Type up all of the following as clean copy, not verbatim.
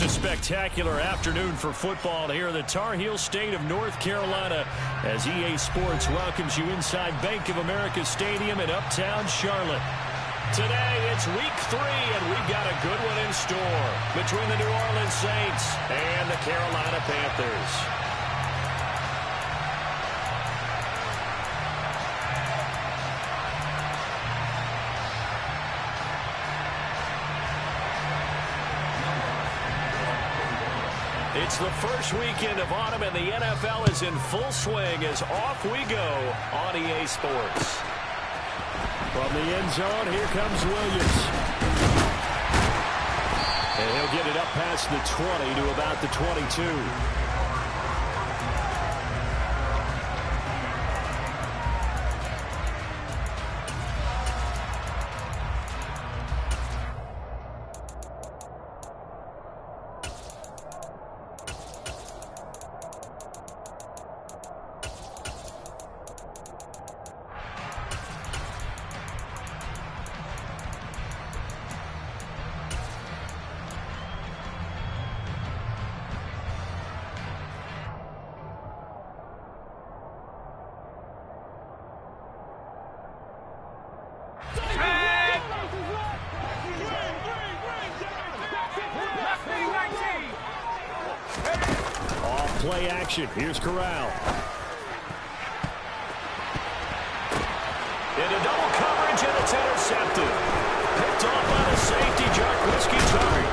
a spectacular afternoon for football here in the Tar Heel state of North Carolina as EA Sports welcomes you inside Bank of America Stadium in uptown Charlotte. Today, it's week 3, and we've got a good one in store between the New Orleans Saints and the Carolina Panthers. It's the first weekend of autumn, and the NFL is in full swing as off we go on EA Sports. From the end zone, here comes Williams. And he'll get it up past the 20 to about the 22. Play action. Here's Corral. Into double coverage, and it's intercepted. Picked off by the safety, Jarquiski Tartt.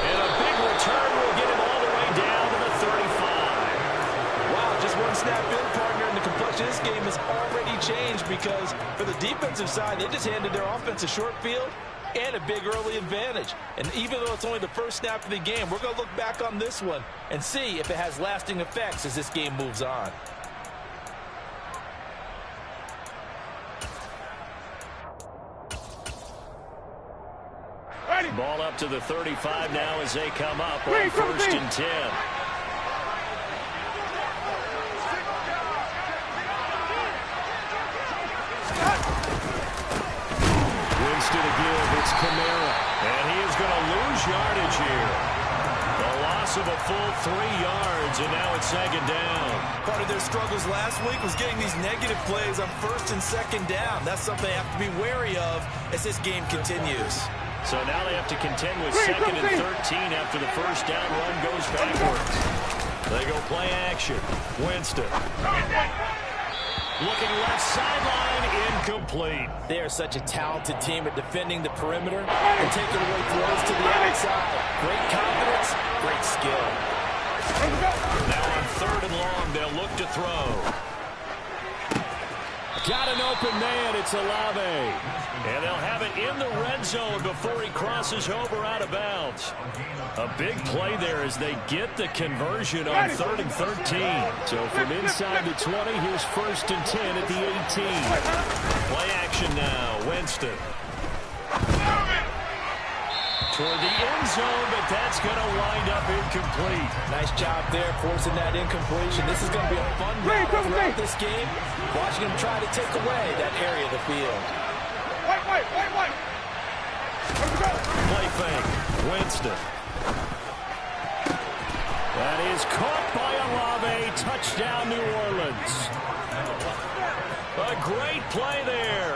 And a big return will get him all the way down to the 35. Wow, just one snap in, partner, and the complexion of this game has already changed because for the defensive side, they just handed their offense a short field and a big early advantage. And even though it's only the first snap of the game, we're going to look back on this one and see if it has lasting effects as this game moves on. Ready. Ball up to the 35 now as they come up on 1st and 10. To give, it's Kamara, and he is going to lose yardage here. The loss of a full 3 yards, and now it's 2nd down. Part of their struggles last week was getting these negative plays on 1st and 2nd down. That's something they have to be wary of as this game continues. So now they have to contend with 2nd and 13 after the first down run goes backwards. They go play action. Winston. Looking left sideline, incomplete. They are such a talented team at defending the perimeter and taking away throws to the outside. Great confidence, great skill. Now on 3rd and long, they'll look to throw. Got an open man, it's Olave. And they'll have it in the red zone before he crosses over out of bounds. A big play there as they get the conversion on 3rd and 13. So from inside the 20, here's 1st and 10 at the 18. Play action now, Winston. Toward the end zone, but that's going to wind up incomplete. Nice job there forcing that incompletion. This is going to be a fun battle throughout this game. Watching him try to take away that area of the field. Wait. Play fake. Winston. That is caught by Olave. Touchdown, New Orleans. A great play there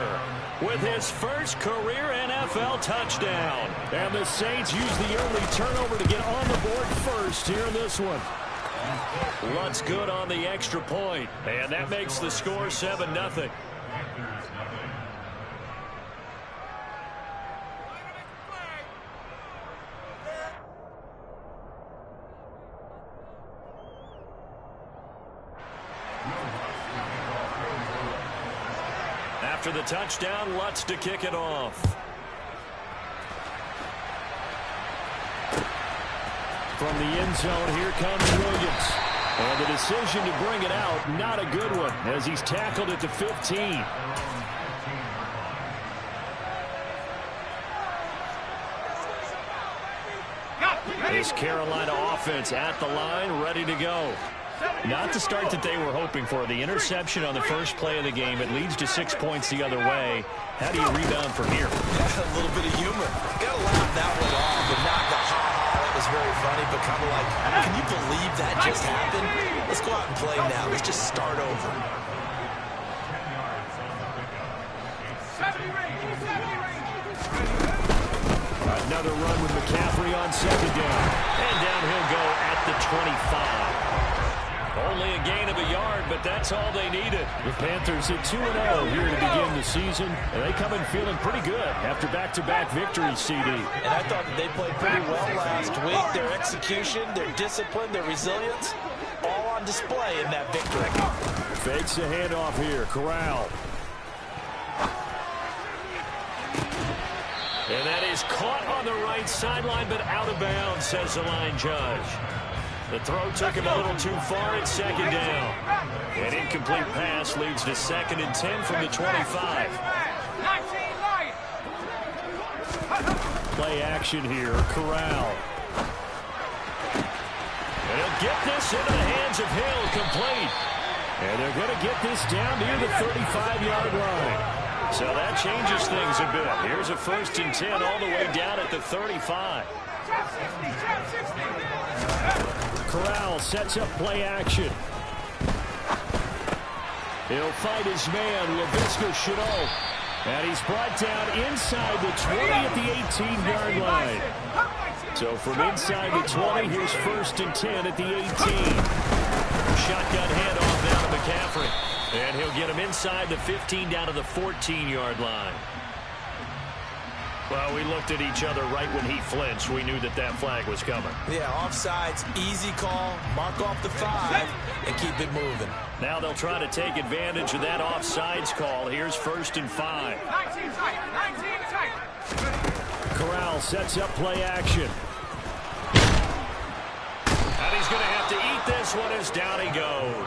with his first career NFL touchdown. And the Saints use the early turnover to get on the board first here in this one. Luntz good on the extra point, and that makes the score 7-0. After the touchdown, Lutz to kick it off. From the end zone, here comes Williams. And the decision to bring it out, not a good one, as he's tackled at the 15. This Carolina offense at the line, ready to go. Not the start that they were hoping for. The interception on the first play of the game. It leads to 6 points the other way. How do you rebound from here? Yeah, a little bit of humor. Got to laugh that one off, but not the ha-ha that was very funny, but kind of like, can you believe that just happened? Let's go out and play now. Let's just start over. Another run with McCaffrey on second down. And down he'll go at the 25. Only a gain of a yard, but that's all they needed. The Panthers at 2-0 here to begin the season, and they come in feeling pretty good after back-to-back victories, CD. And I thought that they played pretty well last week. Their execution, their discipline, their resilience, all on display in that victory. Fakes the handoff here. Corral. And that is caught on the right sideline, but out of bounds, says the line judge. The throw took him a little too far at second down. An incomplete pass leads to 2nd and 10 from the 25. Play action here. Corral. And he'll get this into the hands of Hill, complete. And they're going to get this down near the 35-yard line. So that changes things a bit. Here's a 1st and 10 all the way down at the 35. Corral sets up play action. He'll fight his man, LaVisca Chenault. And he's brought down inside the 20 at the 18-yard line. So from inside the 20, here's 1st and 10 at the 18. Shotgun handoff down to McCaffrey. And he'll get him inside the 15 down to the 14-yard line. Well, we looked at each other right when he flinched. We knew that that flag was coming. Yeah, offsides, easy call, mark off the 5, and keep it moving. Now they'll try to take advantage of that offsides call. Here's 1st and 5. 19 tight, 19 tight. Corral sets up play action. And he's going to have to eat this one as down he goes.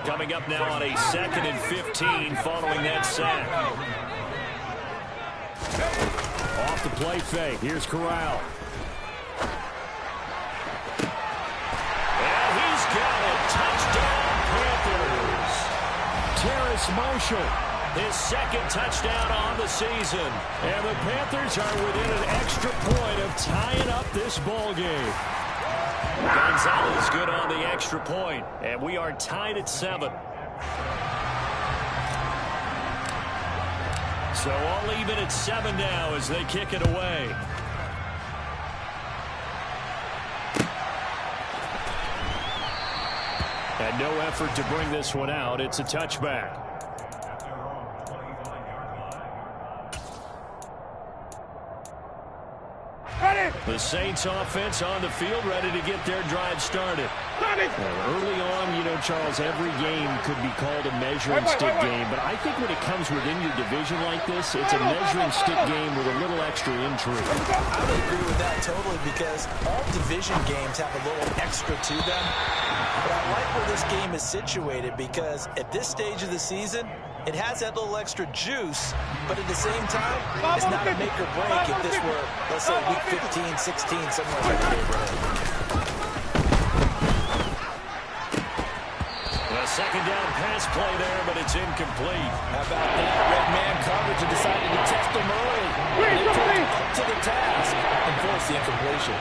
Coming up now on a 2nd and 15 following that sack. Off the play fake. Here's Corral. And he's got it. Touchdown, Panthers. Terrace Marshall, his 2nd touchdown on the season. And the Panthers are within an extra point of tying up this ball game. Gonzalez good on the extra point, and we are tied at 7. So all even at 7 now as they kick it away. And no effort to bring this one out. It's a touchback. The Saints offense on the field ready to get their drive started. Well, early on, you know, Charles, every game could be called a measuring stick game, but I think when it comes within your division like this, it's a measuring stick game with a little extra intrigue. I would agree with that totally because all division games have a little extra to them. But I like where this game is situated because at this stage of the season, it has that little extra juice, but at the same time, it's not a make or break if this were, let's say, week 15, 16, somewhere in that neighborhood. A 2nd down pass play there, but it's incomplete. How about that? Red man coverage and decided to test him early. They put him up to the task and forced the incompletion.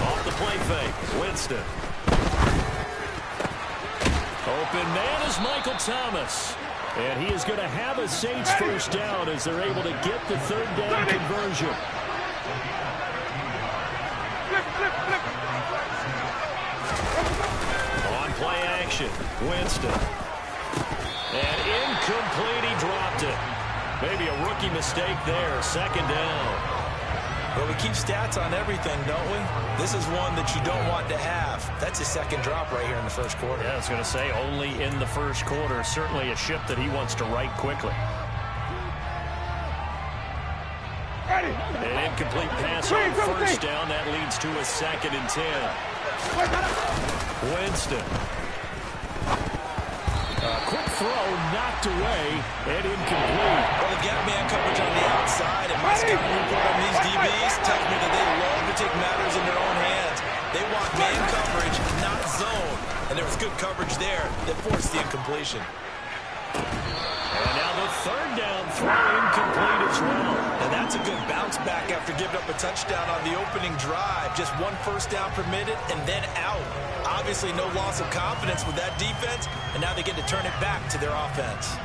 Off the play fake, Winston. Open man is Michael Thomas. And he is going to have a Saints 1st down as they're able to get the 3rd down conversion. On play action, Winston. And incomplete, he dropped it. Maybe a rookie mistake there, 2nd down. Well, we keep stats on everything, don't we? This is one that you don't want to have. That's his 2nd drop right here in the 1st quarter. Yeah, I was going to say only in the 1st quarter. Certainly a ship that he wants to right quickly. An incomplete pass on 1st down. That leads to a 2nd and 10. Winston. Quick throw, knocked away, and incomplete. Well, the gap man coverage on the outside, and my scouting report on these DBs tells me that they love to take matters in their own hands. They want man coverage, not zone. And there was good coverage there that forced the incompletion. And now the 3rd down throw incomplete as well. And that That's a good bounce back after giving up a touchdown on the opening drive. Just 1 first down permitted and then out. Obviously no loss of confidence with that defense, and now they get to turn it back to their offense.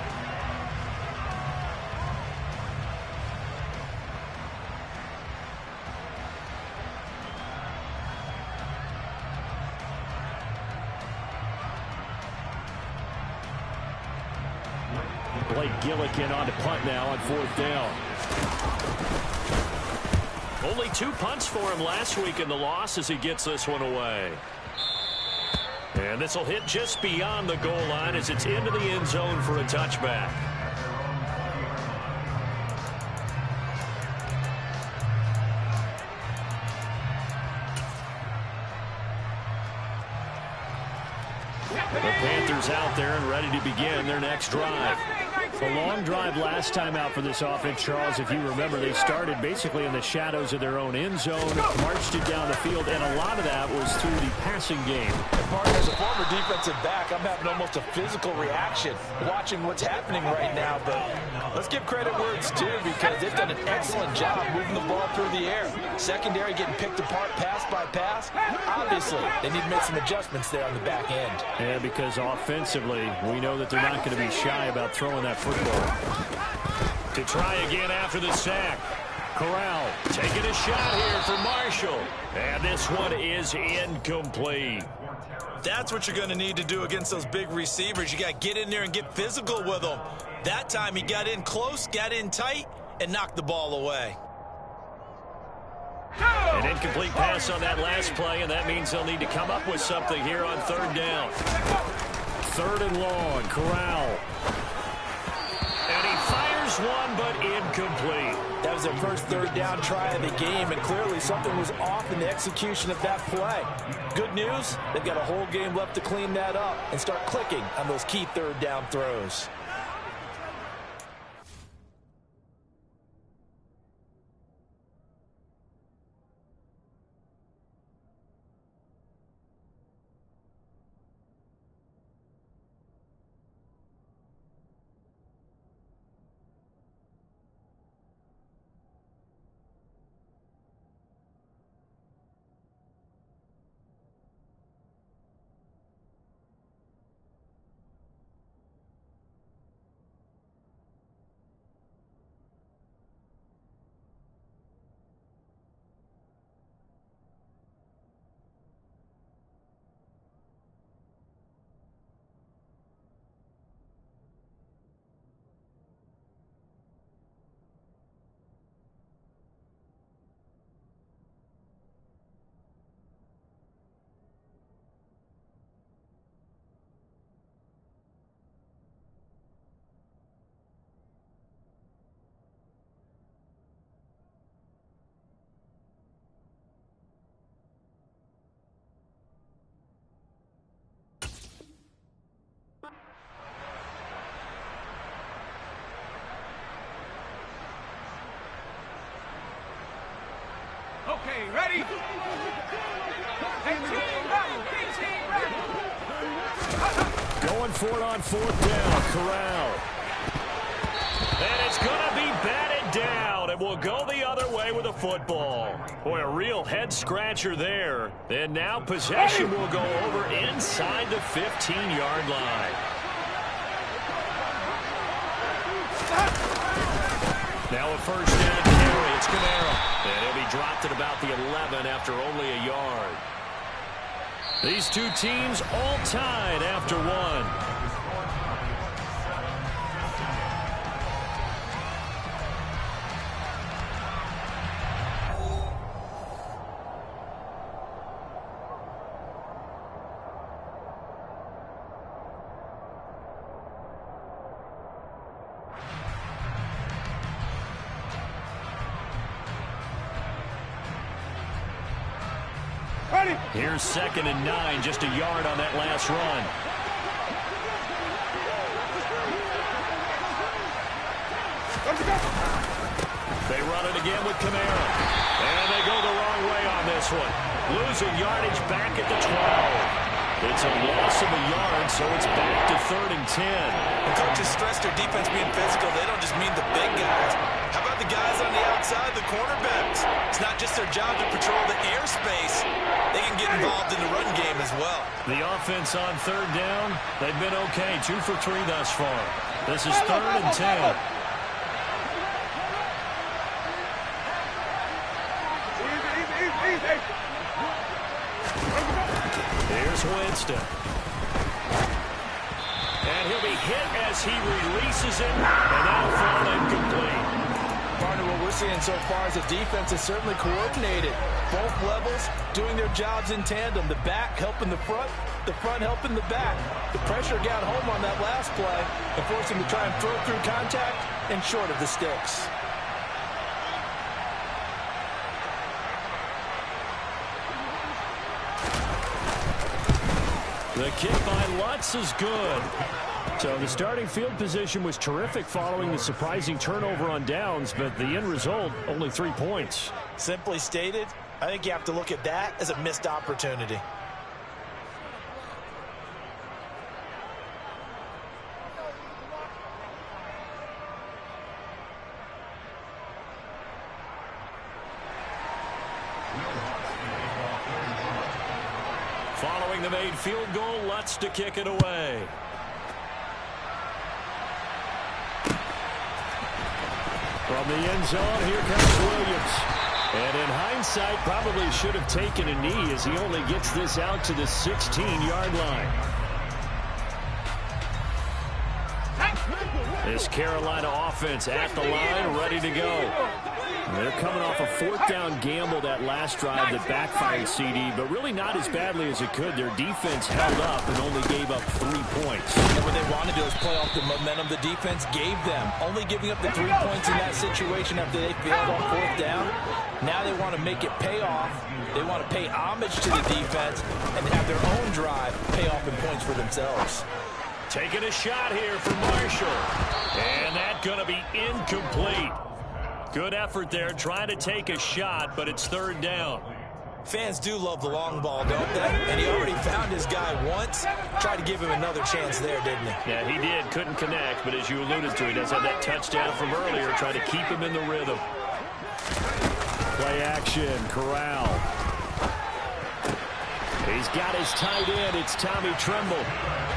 Blake Gillikin on to punt now on 4th down. Only 2 punts for him last week in the loss as he gets this one away. And this will hit just beyond the goal line as it's into the end zone for a touchback. The Panthers out there and ready to begin their next drive. A long drive last time out for this offense, Charles. If you remember, they started basically in the shadows of their own end zone, marched it down the field, and a lot of that was through the passing game. And partner, as a former defensive back, I'm having almost a physical reaction watching what's happening right now. But let's give credit where it's due, because they've done an excellent job moving the ball through the air. Secondary getting picked apart pass by pass. Obviously, they need to make some adjustments there on the back end. Yeah, because offensively, we know that they're not going to be shy about throwing that football. To try again after the sack. Corral taking a shot here for Marshall. And this one is incomplete. That's what you're going to need to do against those big receivers. You got to get in there and get physical with them. That time he got in close, got in tight, and knocked the ball away. An incomplete pass on that last play, and that means they'll need to come up with something here on 3rd down. 3rd and long, Corral. And he fires one, but incomplete. That was their first 3rd down try of the game, and clearly something was off in the execution of that play. Good news, they've got a whole game left to clean that up and start clicking on those key 3rd down throws. Okay, ready? Going for it on 4th down, Corral. And it's going to be batted down. It will go the other way with a football. Boy, a real head-scratcher there. And now possession will go over inside the 15-yard line. Now a 1st down carry. It's Camaro. And he'll be dropped at about the 11 after only a yard. These two teams all tied after 1. Here's 2nd and 9, just a yard on that last run. They run it again with Camaro. And they go the wrong way on this one. Losing yardage back at the 12. It's a loss of a yard, so it's back to 3rd and 10. The coaches stress their defense being physical. They don't just mean the big guys. How about the guys on the outside? alongside the cornerbacks. It's not just their job to patrol the airspace. They can get involved in the run game as well. The offense on third down, they've been okay. 2 for 3 thus far. This is 3rd and 10. Here's Winston. And he'll be hit as he releases it, and that'll fall incomplete. Partner, what we're seeing so far is the defense is certainly coordinated. Both levels doing their jobs in tandem. The back helping the front helping the back. The pressure got home on that last play and forced him to try and throw through contact and short of the sticks. The kick by Lutz is good. So the starting field position was terrific following the surprising turnover on downs, but the end result, only 3 points. Simply stated, I think you have to look at that as a missed opportunity. Following the made field goal, Lutz to kick it away. From the end zone, here comes Williams. And in hindsight, probably should have taken a knee as he only gets this out to the 16-yard line. This Carolina offense at the line, ready to go. They're coming off a 4th down gamble that last drive that backfired CD, but really not as badly as it could. Their defense held up and only gave up 3 points. And what they wanted to do is play off the momentum the defense gave them. Only giving up the 3 points in that situation after they failed on 4th down. Now they want to make it pay off. They want to pay homage to the defense and have their own drive pay off in points for themselves. Taking a shot here for Marshall. And that's going to be incomplete. Good effort there, trying to take a shot, but it's 3rd down. Fans do love the long ball, don't they? And he already found his guy once. Tried to give him another chance there, didn't he? Yeah, he did. Couldn't connect, but as you alluded to, he does have that touchdown from earlier, trying to keep him in the rhythm. Play action, Corral. He's got his tight end. It's Tommy Tremble.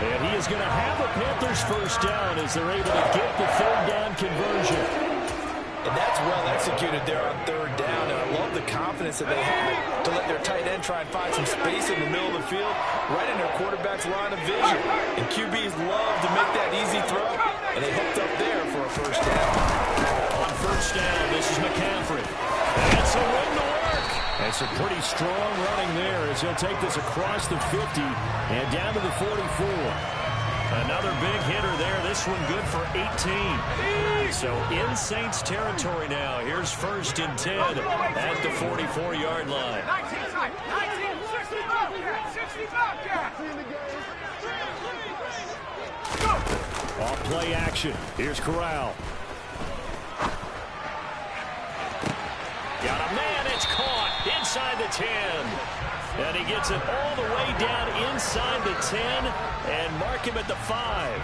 And he is going to have a Panthers 1st down as they're able to get the 3rd down conversion. And that's well executed there on 3rd down. And I love the confidence that they have to let their tight end try and find some space in the middle of the field, right in their quarterback's line of vision. And QBs love to make that easy throw, and they hooked up there for a 1st down. On 1st down, this is McCaffrey. And it's a run to work. And some pretty strong running there as he'll take this across the 50 and down to the 44. Another big hitter there. This one good for 18. So in Saints territory now. Here's 1st and 10 at the 44-yard line. Off play action. Here's Corral. Got a man. It's caught inside the 10. And he gets it all the way down inside the 10 and mark him at the 5.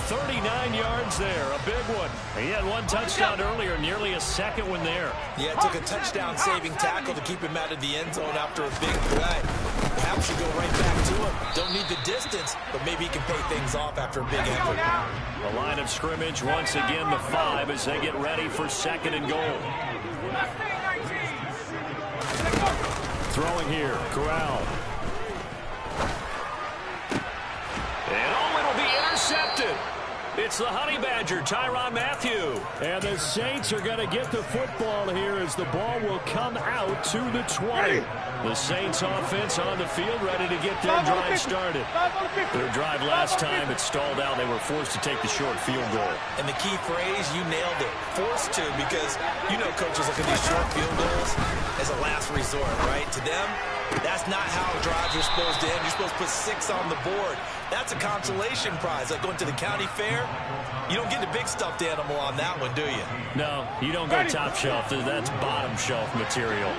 39 yards there, a big one. He had 1 touchdown earlier, nearly a 2nd one there. Yeah, it took a touchdown-saving tackle to keep him out of the end zone after a big play. Perhaps you go right back to him. Don't need the distance, but maybe he can pay things off after a big effort. The line of scrimmage, once again the 5 as they get ready for 2nd and goal. Throwing here, Corral. And oh, it'll be intercepted. It's the Honey Badger, Tyrann Mathieu. And the Saints are going to get the football here as the ball will come out to the 20. The Saints offense on the field ready to get their drive started. Their drive last time, it stalled out. They were forced to take the short field goal. And the key phrase, you nailed it. Forced to, because you know coaches look at these short field goals as a last resort, right? To them, that's not how drives are supposed to end. You're supposed to put 6 on the board. That's a consolation prize. Like going to the county fair, you don't get the big stuffed animal on that one, do you? No, you don't go top shelf. That's bottom shelf material.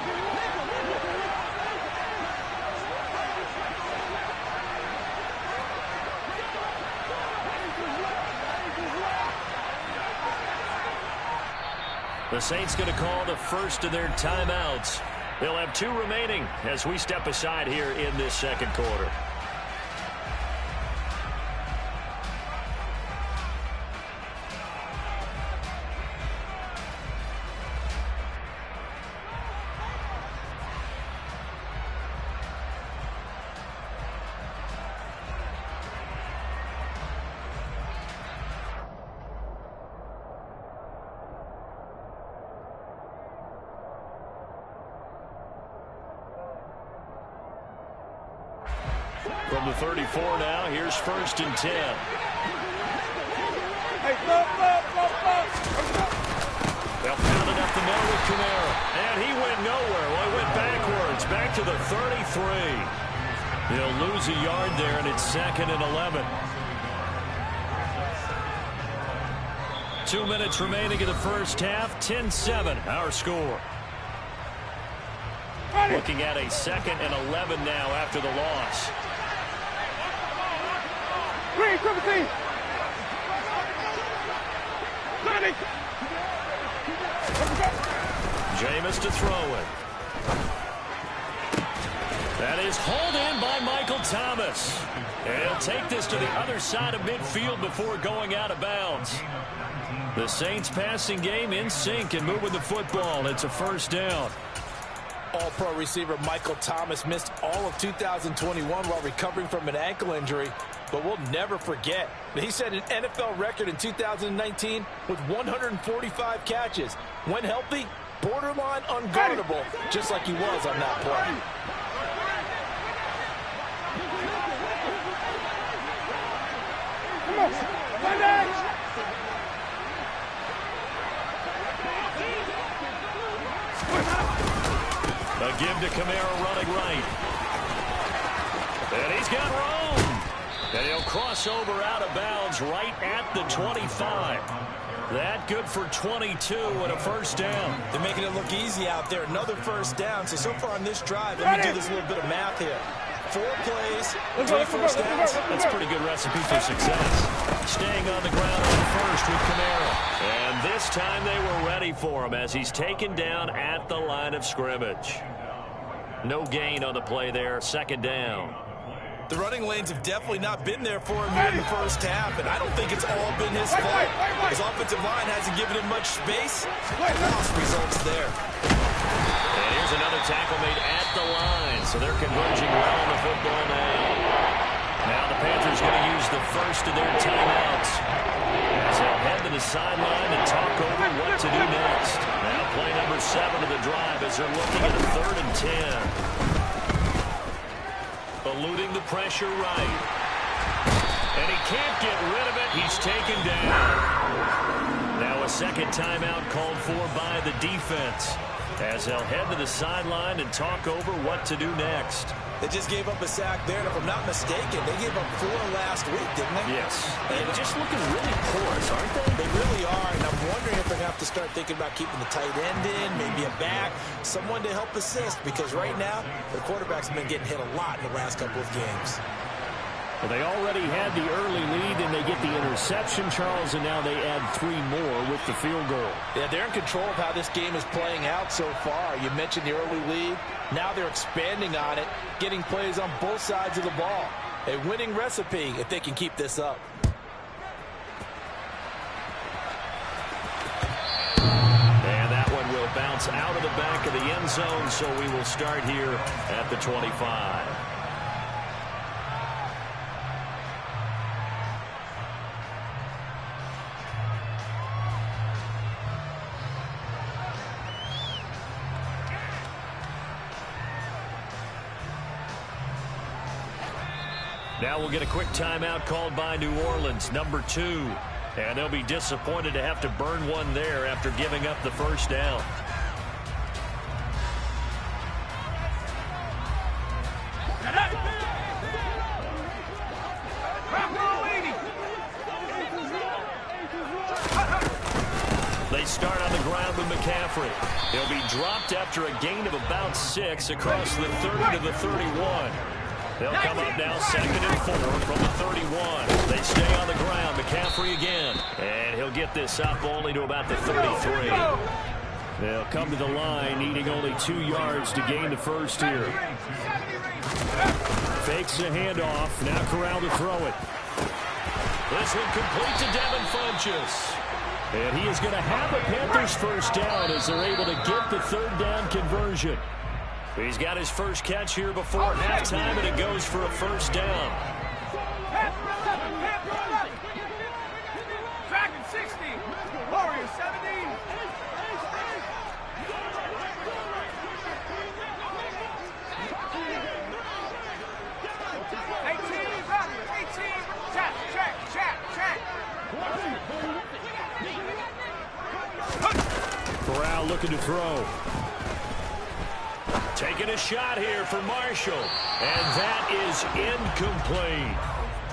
The Saints going to call the first of their timeouts. They'll have 2 remaining as we step aside here in this second quarter. From the 34 now, here's 1st and 10. Hey, go. They'll pound it up the middle with Kamara. And he went nowhere. Well, he went backwards, back to the 33. He'll lose a yard there, and it's 2nd and 11. 2 minutes remaining in the first half, 10-7, our score. Looking at a 2nd and 11 now after the loss. Green, 17. Jameis to throw it. That is hauled in by Michael Thomas. And he'll take this to the other side of midfield before going out of bounds. The Saints passing game in sync and moving the football. It's a 1st down. All-pro receiver Michael Thomas missed all of 2021 while recovering from an ankle injury. But we'll never forget that he set an NFL record in 2019 with 145 catches. When healthy, borderline unguardable, just like he was on that play. Come on. A give to Kamara running right. And he's got room. And he'll cross over out of bounds right at the 25. That good for 22 and a 1st down. They're making it look easy out there. Another 1st down. So far on this drive, let me do this little bit of math here. 4 plays, 3 first downs. That's a pretty good recipe for success. Staying on the ground on 1st with Kamara. And this time they were ready for him as he's taken down at the line of scrimmage. No gain on the play there. 2nd down. The running lanes have definitely not been there for him here in the first half, and I don't think it's all been his fault. His offensive line hasn't given him much space. Lost results there. And here's another tackle made at the line, so they're converging well on the football now. Now the Panthers going to use the first of their timeouts as they'll head to the sideline and talk over what to do next. Now play number 7 of the drive as they're looking at a 3rd and 10. Eluding the pressure right. And he can't get rid of it. He's taken down. Now a 2nd timeout called for by the defense as they'll head to the sideline and talk over what to do next. They just gave up a sack there, and if I'm not mistaken, they gave up 4 last week, didn't they? Yes. And they're just looking really porous, aren't they? They really are, and I'm wondering if they're going to have to start thinking about keeping the tight end in, maybe a back, someone to help assist, because right now, the quarterback's been getting hit a lot in the last couple of games. Well, they already had the early lead, and they get the interception, Charles, and now they add 3 more with the field goal. Yeah, they're in control of how this game is playing out so far. You mentioned the early lead. Now they're expanding on it, getting plays on both sides of the ball. A winning recipe if they can keep this up. And that one will bounce out of the back of the end zone, so we will start here at the 25. Now we'll get a quick timeout called by New Orleans, number 2. And they'll be disappointed to have to burn one there after giving up the 1st down. They start on the ground with McCaffrey. He'll be dropped after a gain of about 6 across the 30 to the 31. They'll come up now 2nd and 4 from the 31. They stay on the ground. McCaffrey again. And he'll get this up only to about the 33. They'll come to the line, needing only 2 yards to gain the first here. Fakes the handoff. Now Corral to throw it. This one complete to Devin Funchess. And he is going to have a Panthers first down as they're able to get the third down conversion. He's got his first catch here before halftime, and it goes for a first down. Dragon 60. Warriors 70. Corral looking to throw. Taking a shot here for Marshall. And that is incomplete.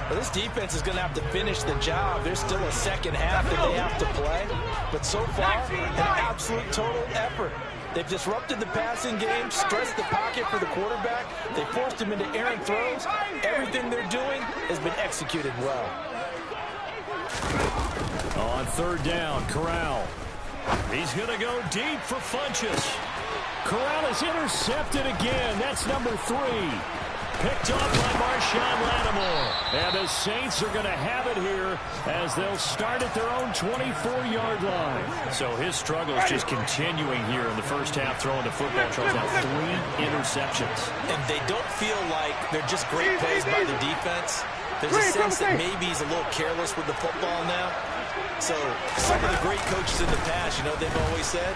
Well, this defense is going to have to finish the job. There's still a second half that they have to play. But so far, an absolute total effort. They've disrupted the passing game, stressed the pocket for the quarterback. They forced him into errant throws. Everything they're doing has been executed well. On third down, Corral. He's going to go deep for Funchess. Corral is intercepted again. That's number 3. Picked off by Marshawn Lattimore. And the Saints are going to have it here as they'll start at their own 24-yard line. So his struggle is just continuing here in the first half throwing the football. Charles now 3 interceptions. And they don't feel like they're just great plays by the defense. There's a sense that maybe he's a little careless with the football now. So some of the great coaches in the past, you know, they've always said,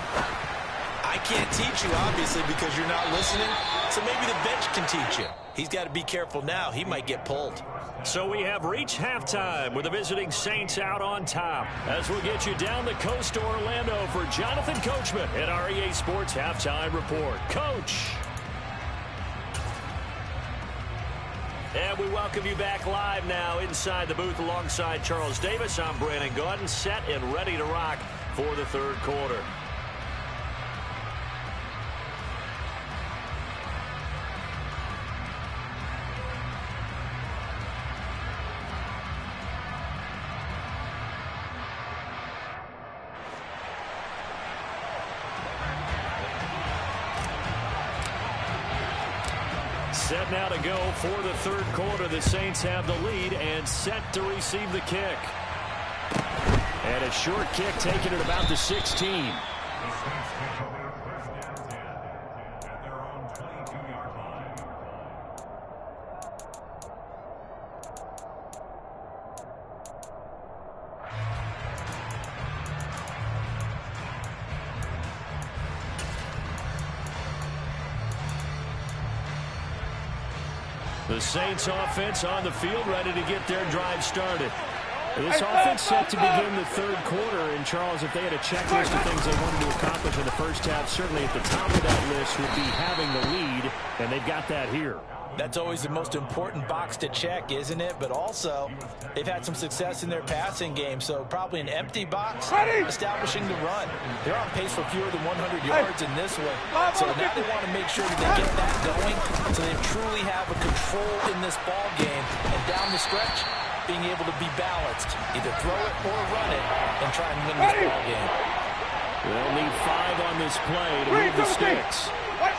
I can't teach you, obviously, because you're not listening. So maybe the bench can teach you. He's got to be careful now. He might get pulled. So we have reached halftime with the visiting Saints out on top. As we'll get you down the coast to Orlando for Jonathan Coachman at our EA Sports Halftime Report. Coach. And we welcome you back live now inside the booth alongside Charles Davis. I'm Brandon Gaudin, set and ready to rock for the third quarter. Set now to go for the third quarter. The Saints have the lead and set to receive the kick. And a short kick taken at about the 16. The Saints offense on the field, ready to get their drive started. This offense set to begin the third quarter. And, Charles, if they had a checklist of things they wanted to accomplish in the first half, certainly at the top of that list would be having the lead, and they've got that here. That's always the most important box to check, isn't it? But also, they've had some success in their passing game, so probably an empty box establishing the run. They're on pace for fewer than 100 yards in this one. So now they want to make sure that they get that going so they truly have a control in this ball game. And down the stretch, being able to be balanced, either throw it or run it, and try and win this ball game. They'll need 5 on this play to move the sticks. White.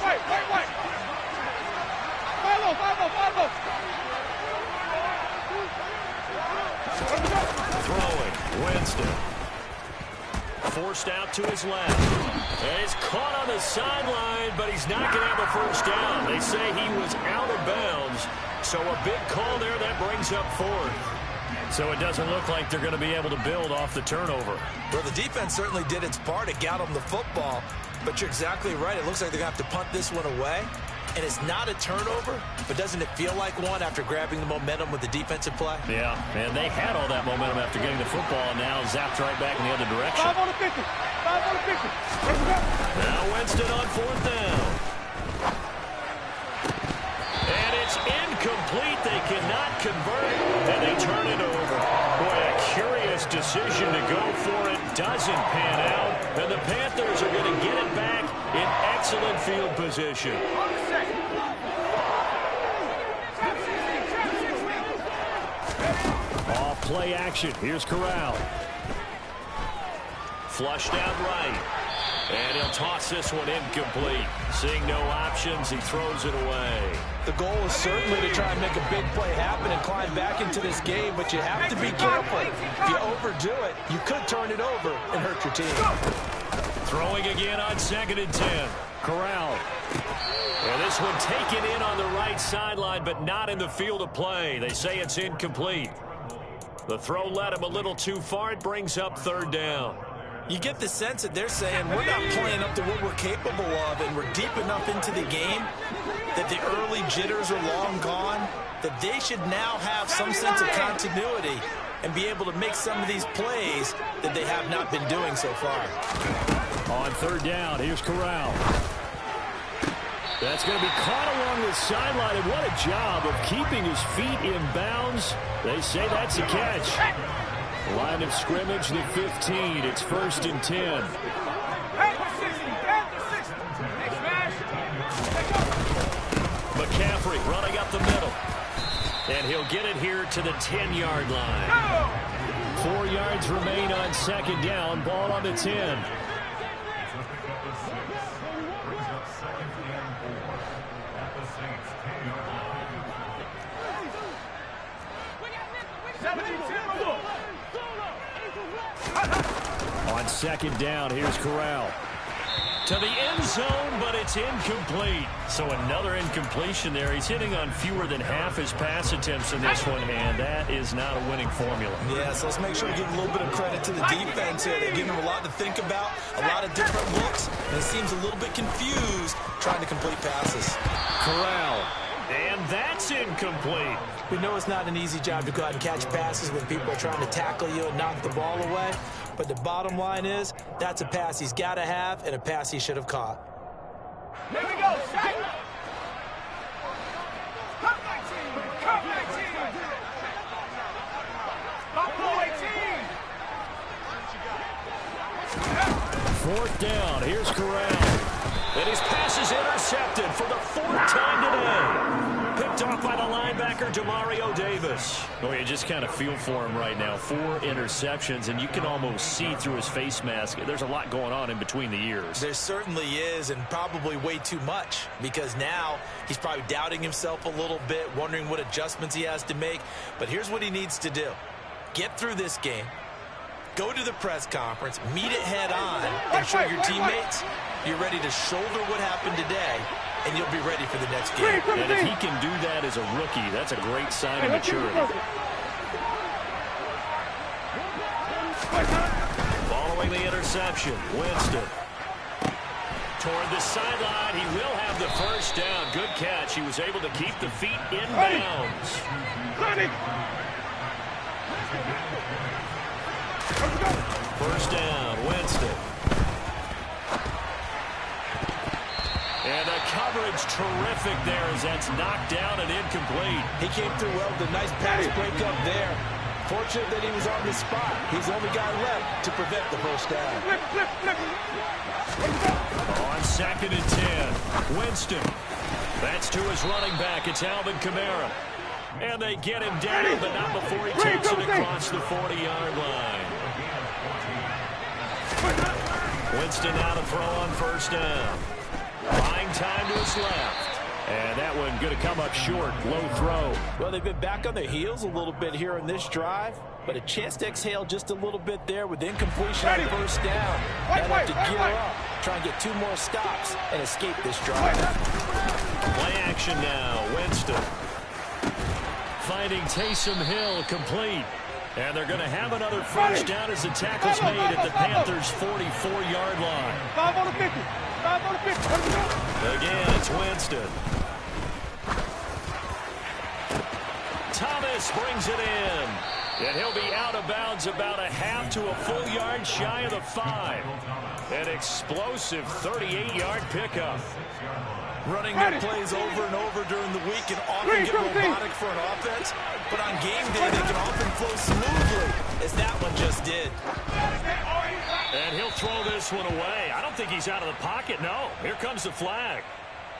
Throwing, Winston. Forced out to his left. And he's caught on the sideline, but he's not going to have a first down. They say he was out of bounds. So a big call there that brings up 4th. So it doesn't look like they're going to be able to build off the turnover. Well, the defense certainly did its part to get them the football. But you're exactly right. It looks like they're going to have to punt this one away. And it's not a turnover, but doesn't it feel like one after grabbing the momentum with the defensive play? Yeah, and they had all that momentum after getting the football, and now zapped right back in the other direction. 5 on the 50. 5 on the 50. Now Winston on 4th down. And it's incomplete. They cannot convert, and they turn it over. Boy, a curious decision to go for it. Doesn't pan out, and the Panthers are going to get it back in excellent field position. Off play action. Here's Corral. Flushed out right. And he'll toss this one incomplete. Seeing no options, he throws it away. The goal is certainly to try and make a big play happen and climb back into this game, but you have to be careful. If you overdo it, you could turn it over and hurt your team. Throwing again on 2nd and 10. Corral. And this one taken in on the right sideline, but not in the field of play. They say it's incomplete. The throw led him a little too far. It brings up 3rd down. You get the sense that they're saying we're not playing up to what we're capable of, and we're deep enough into the game that the early jitters are long gone, that they should now have some sense of continuity and be able to make some of these plays that they have not been doing so far. On 3rd down, here's Corral. That's going to be caught along the sideline, and what a job of keeping his feet in bounds. They say that's a catch. Line of scrimmage, the 15. It's 1st and 10. McCaffrey running up the middle. And he'll get it here to the 10-yard line. 4 yards remain on 2nd down. Ball on the 10. On 2nd down, here's Corral. To the end zone, but it's incomplete. So another incompletion there. He's hitting on fewer than half his pass attempts in this one, and that is not a winning formula. Yeah, so let's make sure we give a little bit of credit to the defense here. They're giving him a lot to think about, a lot of different looks, and it seems a little bit confused trying to complete passes. Corral. And that's incomplete. We know it's not an easy job to go out and catch passes when people are trying to tackle you and knock the ball away. But the bottom line is, that's a pass he's got to have and a pass he should have caught. Here we go, Shaq. Come 19. Come 19. Up 4th down. Here's Corral. And his pass is intercepted for the 4th time today. Picked off by the linebacker, Demario Davis. Oh, you just kind of feel for him right now. 4 interceptions, and you can almost see through his face mask. There's a lot going on in between the ears. There certainly is, and probably way too much, because now he's probably doubting himself a little bit, wondering what adjustments he has to make. But here's what he needs to do. Get through this game. Go to the press conference, meet it head on, and show your teammates you're ready to shoulder what happened today, and you'll be ready for the next game. And if he can do that as a rookie, that's a great sign of maturity. Following the interception, Winston. Toward the sideline, he will have the 1st down. Good catch. He was able to keep the feet in bounds. First down, Winston. And the coverage terrific there as that's knocked down and incomplete. He came through well with a nice pass break up there. Fortunate that he was on the spot. He's the only guy left to prevent the 1st down. On 2nd and 10, Winston. That's to his running back. It's Alvin Kamara. And they get him down, but not before he takes it across the 40-yard line. Winston now to throw on 1st down. Buying time to his left. And that one going to come up short. Low throw. Well, they've been back on their heels a little bit here in this drive, but a chance to exhale just a little bit there with incompletion on 1st down. They'll have to gear up, try and get 2 more stops and escape this drive. Play action now. Winston. Finding Taysom Hill complete. And they're going to have another 1st down as the tackle's made at the Panthers' 44-yard line. 5 on the 50. 5 on the 50. Again, it's Winston. Thomas brings it in. And he'll be out of bounds about a half to a full yard shy of the 5. An explosive 38-yard pickup. Running their plays over and over during the week can often get robotic for an offense, but on game day they can often flow smoothly, as that one just did. And he'll throw this one away. I don't think he's out of the pocket, no. Here comes the flag.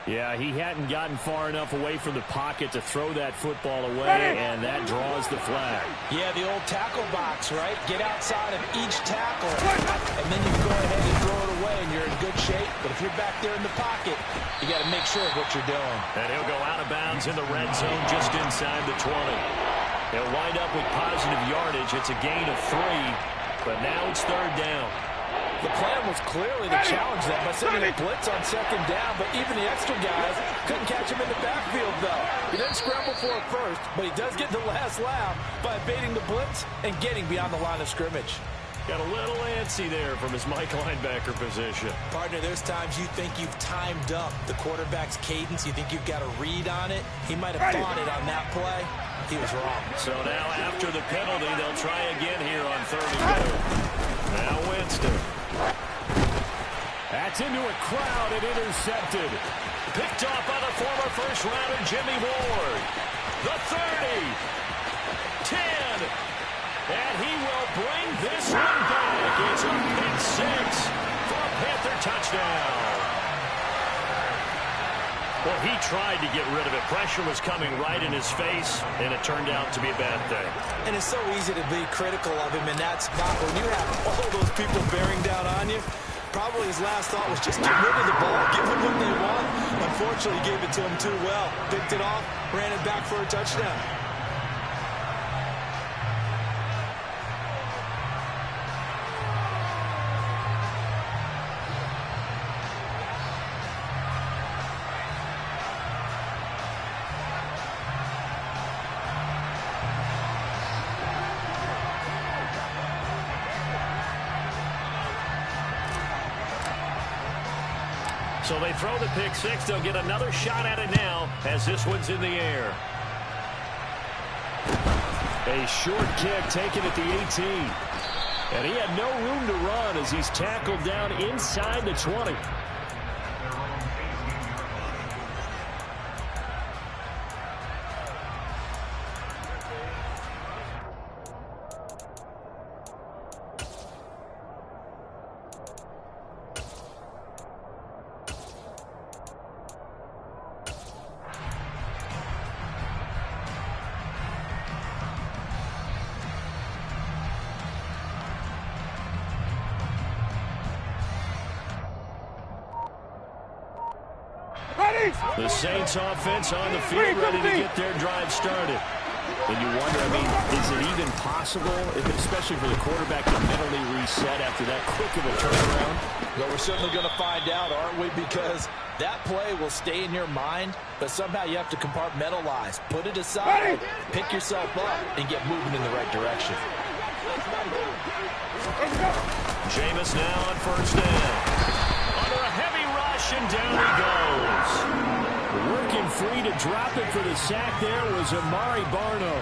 Yeah, he hadn't gotten far enough away from the pocket to throw that football away, and that draws the flag. Yeah, the old tackle box, right? Get outside of each tackle and and then you go ahead and throw it away, and you're in good shape. But if you're back there in the pocket, you got to make sure of what you're doing. And he'll go out of bounds in the red zone just inside the 20. He'll wind up with positive yardage. It's a gain of 3, but now it's third down. The plan was clearly to challenge them by sending a blitz on second down, but even the extra guys couldn't catch him in the backfield, though. He didn't scramble for it first, but he does get the last laugh by evading the blitz and getting beyond the line of scrimmage. Got a little antsy there from his Mike linebacker position. Partner, there's times you think you've timed up the quarterback's cadence. You think you've got a read on it. He might have thought it on that play. He was wrong. So now after the penalty, they'll try again here on 3rd and 2. Now Winston. That's into a crowd and intercepted. Picked off by the former first-rounder Jimmy Ward. The 30. 10. And he will bring this one back. It's a pick 6 for a Panther touchdown. Well, he tried to get rid of it. Pressure was coming right in his face, and it turned out to be a bad thing. And it's so easy to be critical of him in that spot. When you have all those people bearing down on you, probably his last thought was just get rid of the ball, give them what they want. Unfortunately, he gave it to him too well. Picked it off, ran it back for a touchdown. So they throw the pick 6. They'll get another shot at it now as this one's in the air. A short kick taken at the 18. And he had no room to run as he's tackled down inside the 20. The Saints offense on the field, ready to get their drive started. And you wonder, I mean, is it even possible, especially for the quarterback, to mentally reset after that quick of a turnaround? Well, we're certainly going to find out, aren't we? Because that play will stay in your mind, but somehow you have to compartmentalize. Put it aside, pick yourself up, and get moving in the right direction. Jameis now on first down. Under a heavy rush, and down he goes. Working free to drop it for the sack there was Amari Barno.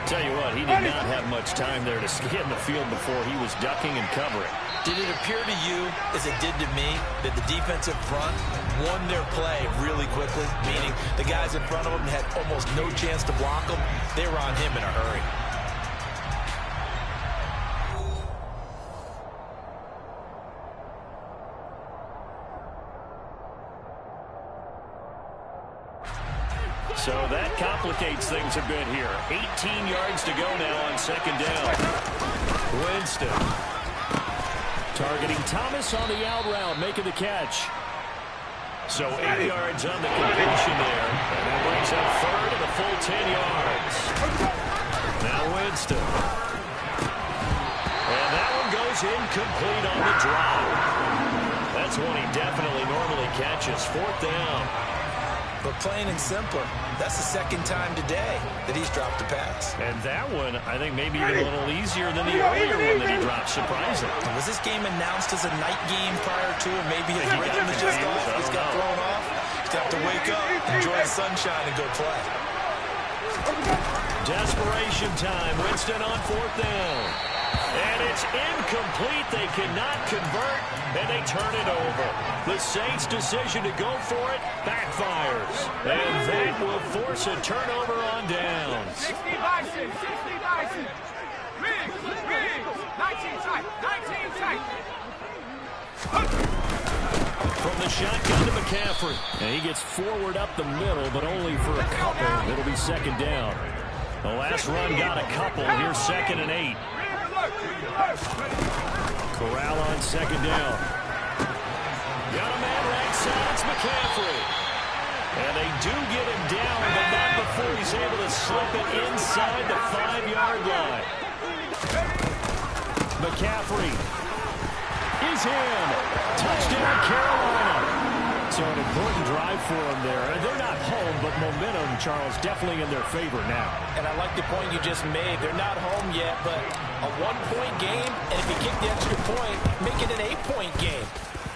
Tell you what, he did not have much time there to scan the field before he was ducking and covering. Did it appear to you, as it did to me, that the defensive front won their play really quickly? Meaning the guys in front of them had almost no chance to block them. They were on him in a hurry. So that complicates things a bit here. 18 yards to go now on second down. Winston targeting Thomas on the out route, making the catch. So 8 yards on the completion there. And that brings up third and a full 10 yards. Now Winston. And that one goes incomplete on the drop. That's one he definitely normally catches. Fourth down. But plain and simple, that's the second time today that he's dropped a pass. And that one, I think, maybe even a little easier than the earlier one that he dropped, surprising. Was this game announced as a night game prior to, or maybe his rhythm is just off? He's got thrown off. He's got to wake up, enjoy the sunshine, and go play. Desperation time. Winston on fourth down. And it's incomplete. They cannot convert, and they turn it over. The Saints' decision to go for it backfires. And that will force a turnover on downs. 60 Bison, 60 Bison. Riggs, 19 tight, 19 tight. From the shotgun to McCaffrey. And he gets forward up the middle, but only for a couple. It'll be second down. The last run got a couple. Here's 2nd and 8. Corral on second down. Got a man right side. It's McCaffrey. And they do get him down, but not before he's able to slip it inside the 5-yard line. McCaffrey is in. Touchdown, Carolina. So an important drive for them there. And they're not home, but momentum, Charles, definitely in their favor now. And I like the point you just made. They're not home yet, but a 1-point game, and if you kick the extra point, make it an 8-point game.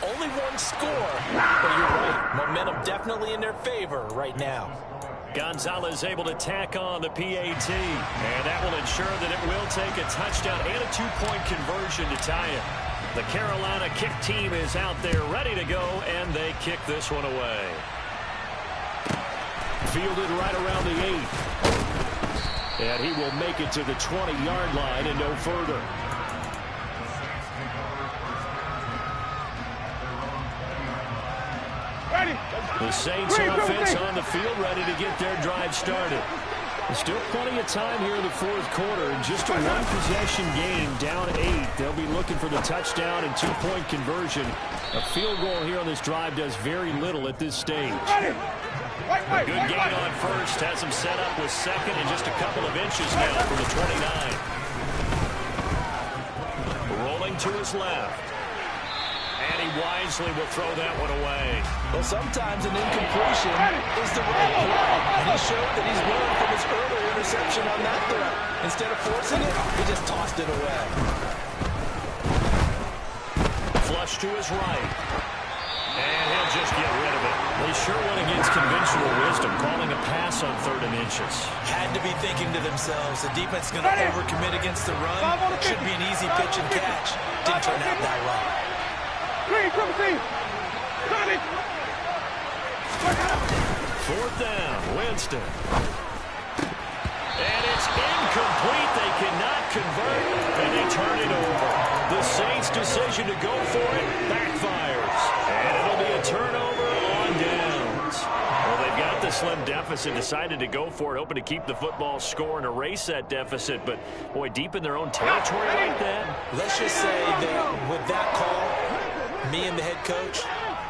Only one score, but you're right. Momentum definitely in their favor right now. Gonzalez able to tack on the PAT, and that will ensure that it will take a touchdown and a 2-point conversion to tie it. The Carolina kick team is out there ready to go, and they kick this one away. Fielded right around the 8. And he will make it to the 20-yard line and no further. The Saints offense on the field ready to get their drive started. Still plenty of time here in the fourth quarter. In just a one-possession game, down 8. They'll be looking for the touchdown and 2-point conversion. A field goal here on this drive does very little at this stage. A good gain on first. Has him set up with second and just a couple of inches now from the 29. Rolling to his left. And he wisely will throw that one away. Well, sometimes an incompletion is the right play. And he showed that he's learned from his earlier interception on that throw. Instead of forcing it, he just tossed it away. Flush to his right. And he'll just get rid of it. They sure went against conventional wisdom, calling a pass on 3rd and inches. Had to be thinking to themselves, the defense is going to overcommit against the run. Should be an easy pitch and catch. Didn't turn out that way. Fourth down, Winston. And it's incomplete. They cannot convert, and they turn it over. The Saints' decision to go for it backfires. And it'll be a turnover on downs. Well, they've got the slim deficit, decided to go for it, hoping to keep the football score and erase that deficit. But, boy, deep in their own territory like that. Let's just say that with that call, me and the head coach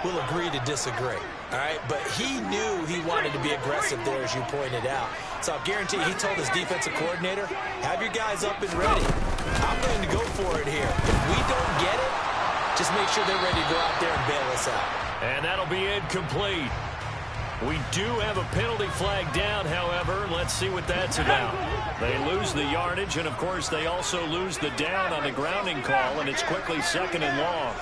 will agree to disagree, all right? But he knew he wanted to be aggressive there, as you pointed out. So I guarantee he told his defensive coordinator, have your guys up and ready. I'm going to go for it here. If we don't get it, just make sure they're ready to go out there and bail us out. And that'll be incomplete. We do have a penalty flag down, however. Let's see what that's about. They lose the yardage, and, of course, they also lose the down on the grounding call, and it's quickly 2nd and long.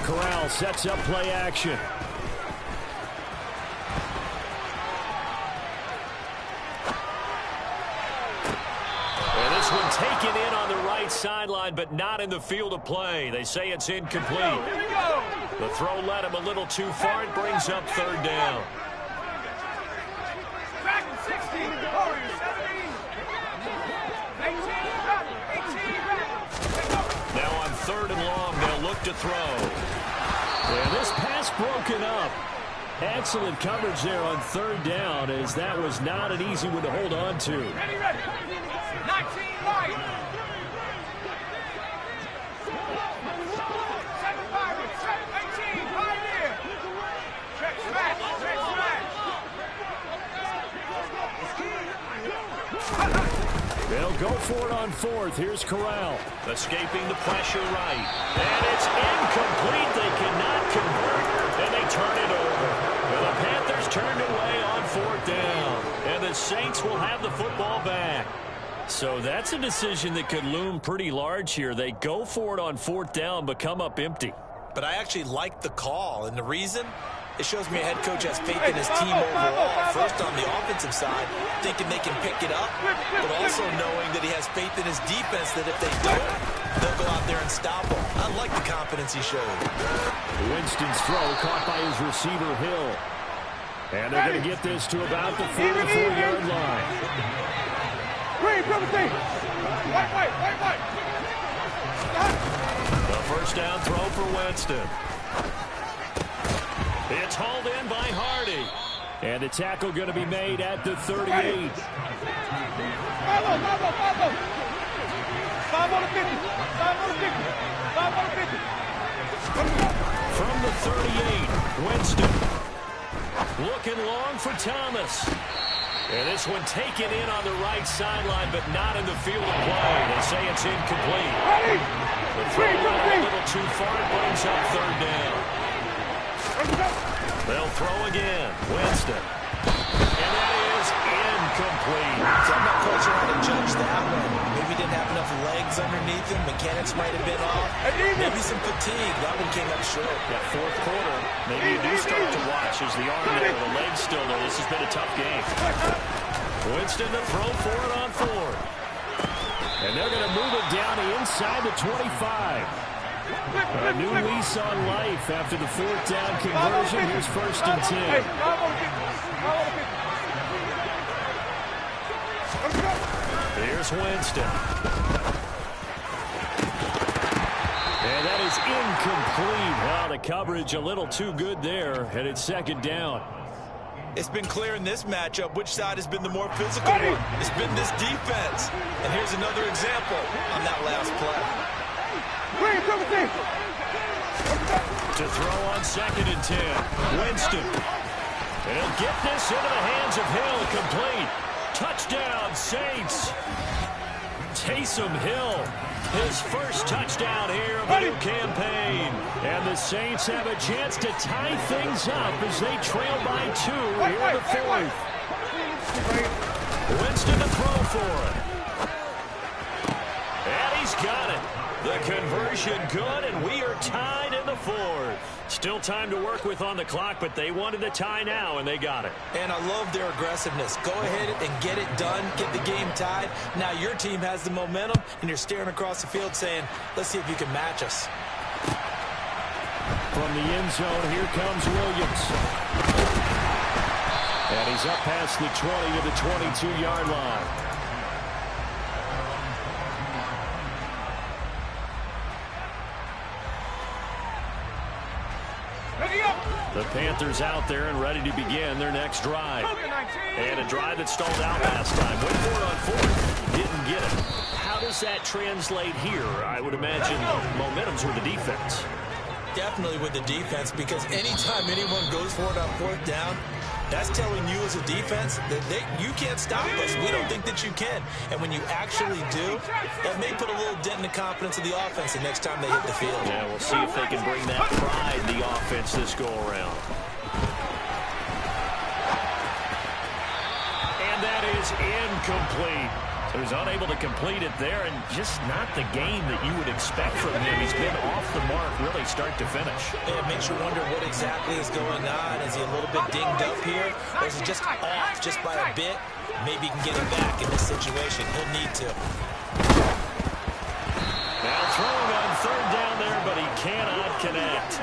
Corral sets up play action. And this one taken in on the right sideline, but not in the field of play. They say it's incomplete. The throw led him a little too far. It brings up 3rd down. Now on 3rd and long, they'll look to throw. And this pass broken up. Excellent coverage there on 3rd down, as that was not an easy one to hold on to. Ready. 19 right. 18 right there. Check smash. They'll go for it on 4th. Here's Corral. Escaping the pressure right. And it's incomplete. They cannot convert, and they turn it over. And the Panthers turned away on 4th down. And the Saints will have the football back. So that's a decision that could loom pretty large here. They go for it on 4th down, but come up empty. But I actually like the call, and the reason? It shows me a head coach has faith in his team overall. First on the offensive side, thinking they can pick it up, but also knowing that he has faith in his defense that if they don't, they'll go out there and stop him. I like the confidence he showed. Winston's throw caught by his receiver, Hill. And they're going to get this to about the 44-yard line. The first down throw for Winston. It's hauled in by Hardy. And the tackle going to be made at the 38. From the 38, Winston. Looking long for Thomas. And this one taken in on the right sideline, but not in the field of play. They say it's incomplete. The throw went a little too far. It brings up third down. They'll throw again. Winston. And that is incomplete. So I'm not quite sure how to judge that one. Maybe didn't have enough legs underneath him. Mechanics might have been off. Maybe some fatigue. That one came up short. That fourth quarter, maybe you do start to watch as the arm there, the leg's still there. This has been a tough game. Winston to throw for it on fourth. And they're going to move it down to inside the 25. A new lease on life after the fourth down conversion. Here's first and 10. Here's Winston. And that is incomplete. Well, the coverage a little too good there, and it's second down. It's been clear in this matchup which side has been the more physical one. It's been this defense. And here's another example on that last play. To throw on second and 10. Winston. And he'll get this into the hands of Hill. Complete. Touchdown, Saints. Taysom Hill. His first touchdown here of the new campaign. And the Saints have a chance to tie things up as they trail by 2 here in the fourth. Winston to throw for it. And he's got it. The conversion good, and we are tied in the fourth. Still time to work with on the clock, but they wanted the tie now, and they got it. And I love their aggressiveness. Go ahead and get it done. Get the game tied. Now your team has the momentum, and you're staring across the field saying, let's see if you can match us. From the end zone, here comes Williams. And he's up past the 20 to the 22-yard line. The Panthers out there and ready to begin their next drive. And a drive that stalled out last time. Went for it on fourth. Didn't get it. How does that translate here? I would imagine momentum's with the defense. Definitely with the defense, because anytime anyone goes for it on fourth down, that's telling you as a defense that you can't stop us. We don't think that you can. And when you actually do, that may put a little dent in the confidence of the offense the next time they hit the field. Yeah, we'll see if they can bring that pride in the offense this go-around. And that is incomplete. So he's unable to complete it there, and just not the game that you would expect from him. He's been off the mark really start to finish. Yeah, it makes you wonder what exactly is going on. Is he a little bit dinged up here, or is he just off just by a bit? Maybe he can get him back in this situation. He'll need to. Now throwing on third down there, but he cannot connect.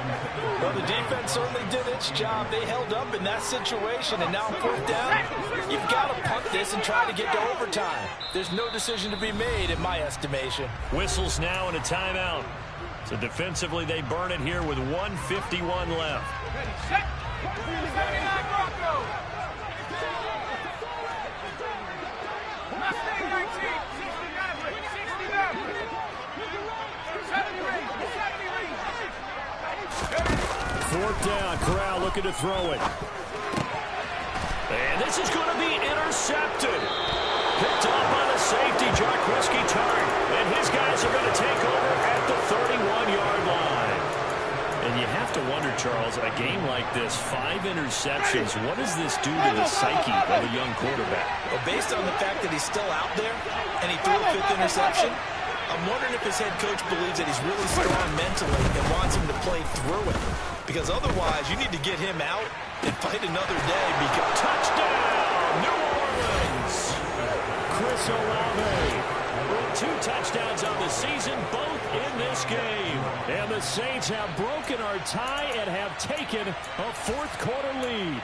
Well, the defense certainly did its job. They held up in that situation, and now fourth down, you've got to punt this and try to get to overtime. There's no decision to be made in my estimation. Whistles now and a timeout. So defensively, they burn it here with 1:51 left. Fourth down, Corral looking to throw it. And this is going to be intercepted. Picked off by the safety, Jarquiski Tart. And his guys are going to take over at the 31-yard line. And you have to wonder, Charles, a game like this, 5 interceptions, what does this do to the psyche of a young quarterback? Well, based on the fact that he's still out there and he threw a 5th interception, I'm wondering if his head coach believes that he's really strong mentally and wants him to play through it. Because otherwise, you need to get him out and fight another day. Because touchdown, New Orleans! Chris Olave with 2 touchdowns on the season, both in this game. And the Saints have broken our tie and have taken a fourth quarter lead.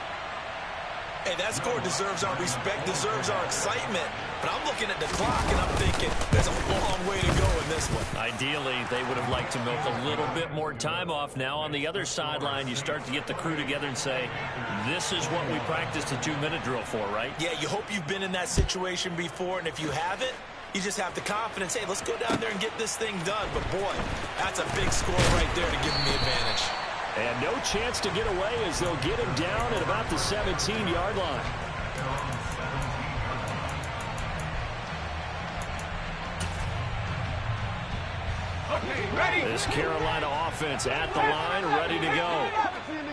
Hey, that score deserves our respect, deserves our excitement. But I'm looking at the clock, and I'm thinking there's a long way to go in this one. Ideally, they would have liked to milk a little bit more time off. Now on the other sideline, you start to get the crew together and say, this is what we practiced a 2-minute drill for, right? Yeah, you hope you've been in that situation before, and if you haven't, you just have the confidence, hey, let's go down there and get this thing done. But, boy, that's a big score right there to give them the advantage. And no chance to get away as they'll get him down at about the 17-yard line. This Carolina offense at the line, ready to go.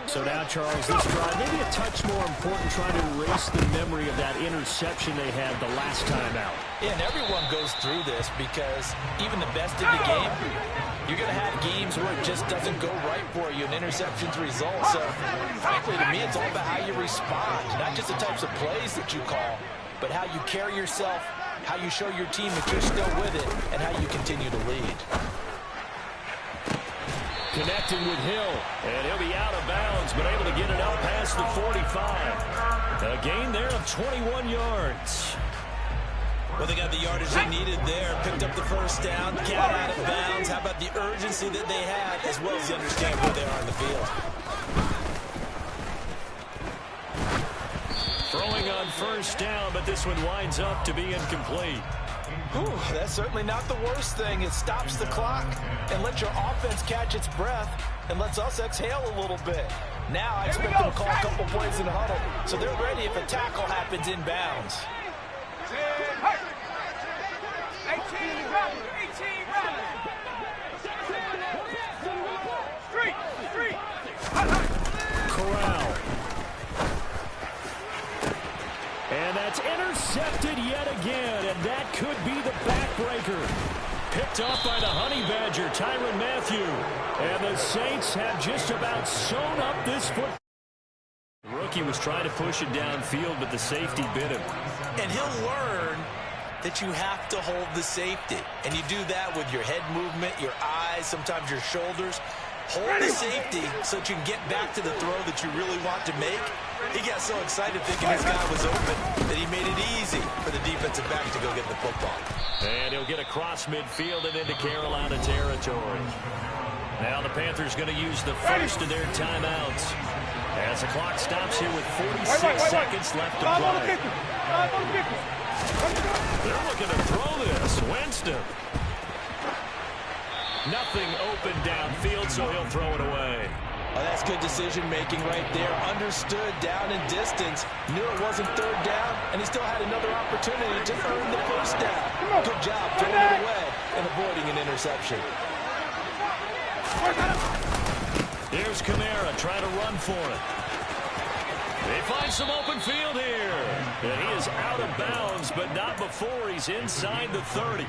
So now, Charles, this drive, maybe a touch more important, trying to erase the memory of that interception they had the last time out. Yeah, and everyone goes through this because even the best in the game, you're going to have games where it just doesn't go right for you, and interceptions result. So, frankly, to me, it's all about how you respond, not just the types of plays that you call, but how you carry yourself, how you show your team that you're still with it, and how you continue to lead. Connecting with Hill, and he'll be out of bounds, but able to get it out past the 45. A gain there of 21 yards. Well, they got the yardage they needed there, picked up the first down, got out of bounds. How about the urgency that they had, as well as they understand where they are on the field. Throwing on first down, but this one winds up to be incomplete. Whew, that's certainly not the worst thing. It stops the clock and lets your offense catch its breath and lets us exhale a little bit. Now I expect them to call a couple plays in the huddle, so they're ready if a tackle happens in bounds. 18 run. Street. Corral. And that's intercepted yet again, and that could be the backbreaker. Picked up by the Honey Badger, Tyrann Mathieu. And the Saints have just about sewn up this foot. The rookie was trying to push it downfield, but the safety bit him. And he'll learn that you have to hold the safety. And you do that with your head movement, your eyes, sometimes your shoulders. Hold the safety so that you can get back to the throw that you really want to make. He got so excited thinking his guy was open that he made it easy for the defensive back to go get the football. And he'll get across midfield and into Carolina territory. Now the Panthers going to use the first of their timeouts as the clock stops here with 46 seconds left to play. They're looking to throw this. Winston. Nothing open downfield, so he'll throw it away. Oh, that's good decision-making right there. Understood down in distance. Knew it wasn't third down, and he still had another opportunity to earn the first down. Good job throwing it away and avoiding an interception. Here's Kamara trying to run for it. They find some open field here. And he is out of bounds, but not before he's inside the 30.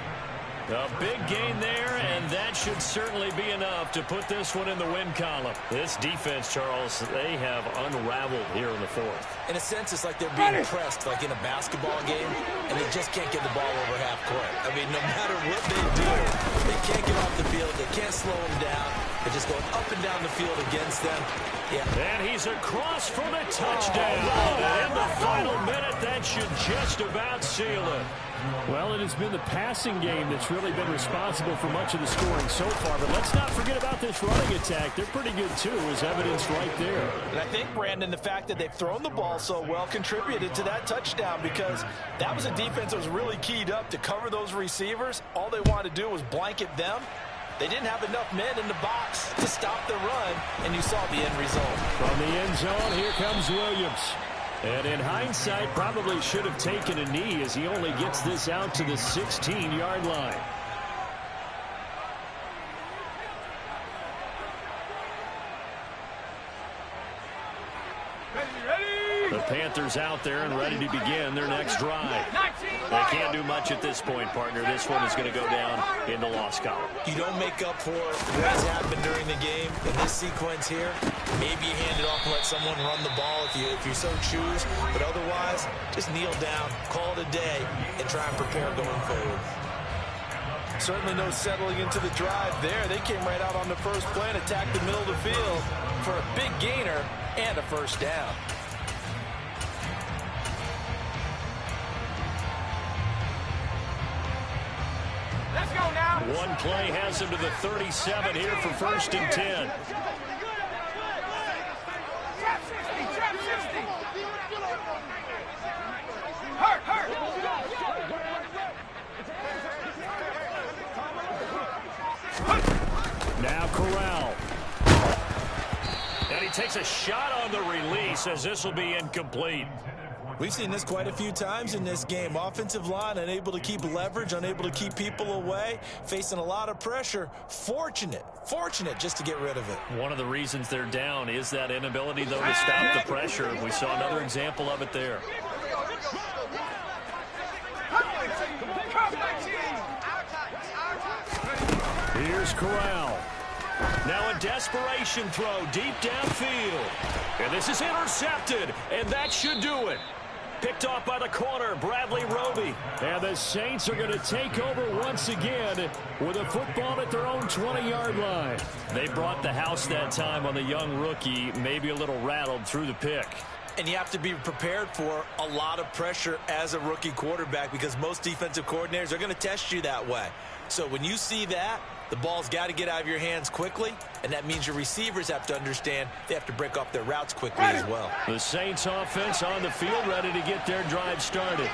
A big gain there, and that should certainly be enough to put this one in the win column. This defense, Charles, they have unraveled here in the fourth. In a sense, it's like they're being pressed, like in a basketball game, and they just can't get the ball over half court. I mean, no matter what they do, they can't get off the field. They can't slow them down. They're just going up and down the field against them. Yeah. And he's across for the touchdown. And in the final minute, that should just about seal it. Well, it has been the passing game that's really been responsible for much of the scoring so far. But let's not forget about this running attack. They're pretty good, too, as evidence right there. And I think, Brandon, the fact that they've thrown the ball so well contributed to that touchdown, because that was a defense that was really keyed up to cover those receivers. All they wanted to do was blanket them. They didn't have enough men in the box to stop the run, and you saw the end result. From the end zone, here comes Williams. And in hindsight, probably should have taken a knee as he only gets this out to the 16-yard line. The Panthers out there and ready to begin their next drive. They can't do much at this point, partner. This one is going to go down in the loss column. You don't make up for what has happened during the game in this sequence here. Maybe you hand it off and let someone run the ball if you so choose. But otherwise, just kneel down, call it a day, and try and prepare going forward. Certainly no settling into the drive there. They came right out on the first play and attacked the middle of the field for a big gainer and a first down. One play has him to the 37 here for 1st and 10. Trap 60, trap 60. Hurt, hurt. Now Corral. And he takes a shot on the release as this will be incomplete. We've seen this quite a few times in this game. Offensive line unable to keep leverage, unable to keep people away, facing a lot of pressure. Fortunate just to get rid of it. One of the reasons they're down is that inability, though, to stop the pressure. We saw another example of it there. Here's Corral. Now a desperation throw deep downfield. And this is intercepted, and that should do it. Picked off by the corner, Bradley Roby. And the Saints are going to take over once again with a football at their own 20-yard line. They brought the house that time on the young rookie, maybe a little rattled through the pick. And you have to be prepared for a lot of pressure as a rookie quarterback because most defensive coordinators are going to test you that way. So when you see that, the ball's got to get out of your hands quickly, and that means your receivers have to understand they have to break off their routes quickly as well. The Saints offense on the field ready to get their drive started.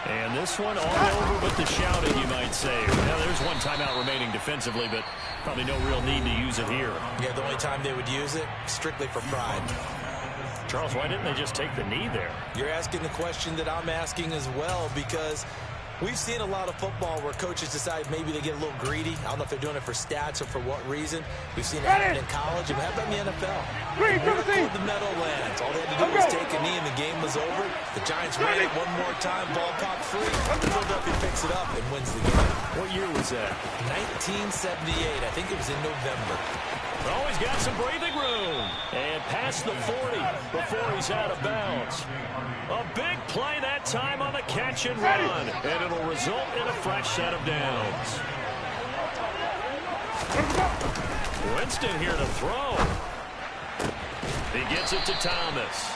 And this one all over but the shouting, you might say. Well, there's one timeout remaining defensively, but probably no real need to use it here. Yeah, the only time they would use it, strictly for pride. Charles, why didn't they just take the knee there? You're asking the question that I'm asking as well because we've seen a lot of football where coaches decide maybe they get a little greedy. I don't know if they're doing it for stats or for what reason. We've seen it happen in college and how about in the NFL? Where the Meadowlands. All they had to do was take a knee and the game was over. The Giants ran it one more time, ball popped free. Philadelphia picks it up and wins the game. What year was that? 1978. I think it was in November. Oh, he's got some breathing room. And past the 40 before he's out of bounds. A big play that time on the catch and run. And it'll result in a fresh set of downs. Winston here to throw. He gets it to Thomas.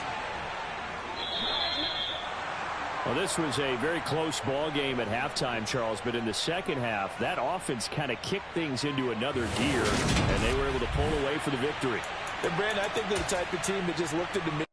Well, this was a very close ball game at halftime, Charles, but in the second half, that offense kind of kicked things into another gear, and they were able to pull away for the victory. And, Brandon, I think they're the type of team that just looked into